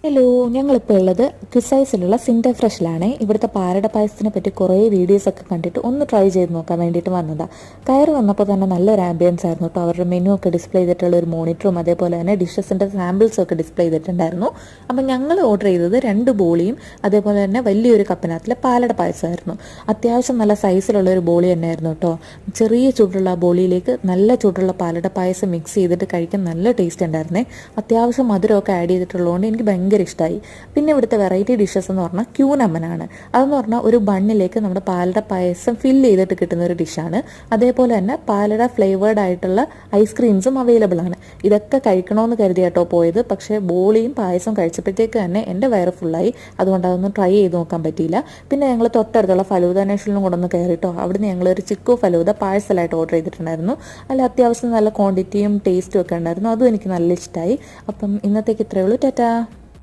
Hello, ഞങ്ങളിപ്പോൾ ഉള്ളത് ക്വിസൈസിലുള്ള cinder ഫ്രഷിലാണ്. ഇവിടുത്തെ പാലട പായസത്തിനെ പറ്റി കുറേ വീഡിയോസൊക്കെ കണ്ടിട്ട് ഒന്ന് ട്രൈ ചെയ്ത് നോക്കാൻ വേണ്ടിയിട്ട് വന്നതാണ്. കയറി വന്നപ്പോൾ തന്നെ നല്ലൊരു ആംബിയൻസ് ആയിരുന്നു കേട്ടോ. അവരുടെ മെനു ഒക്കെ ഡിസ്പ്ലേ ചെയ്തിട്ടുള്ള ഒരു മോണിറ്ററും അതേപോലെ തന്നെ ഡിഷസിൻ്റെ സാമ്പിൾസും ഒക്കെ ഡിസ്പ്ലേ ചെയ്തിട്ടുണ്ടായിരുന്നു. അപ്പം ഞങ്ങൾ ഓർഡർ ചെയ്തത് 2 ബോളിയും അതേപോലെ തന്നെ വലിയൊരു കപ്പിനകത്തിലെ പാലട പായസമായിരുന്നു. അത്യാവശ്യം നല്ല സൈസിലുള്ള ഒരു ബോളി തന്നെയായിരുന്നു കേട്ടോ. ചെറിയ ചൂടുള്ള ആ ബോളിയിലേക്ക് നല്ല ചൂടുള്ള പാലട പായസം മിക്സ് ചെയ്തിട്ട് കഴിക്കാൻ നല്ല ടേസ്റ്റ് ഉണ്ടായിരുന്നേ. അത്യാവശ്യം മധുരമൊക്കെ ആഡ് ചെയ്തിട്ടുള്ളതുകൊണ്ട് എനിക്ക് ഭയങ്കര ഇഷ്ടമായി. പിന്നെ ഇവിടുത്തെ വെറൈറ്റി ഡിഷസ് എന്ന് പറഞ്ഞാൽ ക്യൂനമ്മനാണ്. അതെന്ന് പറഞ്ഞാൽ ഒരു ബണ്ണിലേക്ക് നമ്മുടെ പാലട പായസം ഫില്ല് ചെയ്തിട്ട് കിട്ടുന്ന ഒരു ഡിഷാണ്. അതേപോലെ തന്നെ പാലട ഫ്ലേവേർഡ് ആയിട്ടുള്ള ഐസ്ക്രീംസും അവൈലബിൾ ആണ്. ഇതൊക്കെ കഴിക്കണമെന്ന് കരുതി കേട്ടോ പോയത്. പക്ഷേ ബോളിയും പായസം കഴിച്ചപ്പോഴത്തേക്ക് തന്നെ എൻ്റെ വയറ് ഫുള്ളായി. അതുകൊണ്ട് അതൊന്നും ട്രൈ ചെയ്ത് നോക്കാൻ പറ്റിയില്ല. പിന്നെ ഞങ്ങൾ തൊട്ടടുത്തുള്ള ഫലൂദ നേഷനിലും കൂടെ ഒന്ന് കയറിട്ടോ. അവിടുന്ന് ഞങ്ങളൊരു ചിക്കു ഫലൂദ പാഴ്സലായിട്ട് ഓർഡർ ചെയ്തിട്ടുണ്ടായിരുന്നു. അല്ല അത്യാവശ്യം നല്ല ക്വാണ്ടിറ്റിയും ടേസ്റ്റും ഒക്കെ ഉണ്ടായിരുന്നു. അതും എനിക്ക് നല്ല ഇഷ്ടമായി. അപ്പം ഇന്നത്തേക്ക് ഇത്രയേ ഉള്ളൂ. ടാറ്റാ.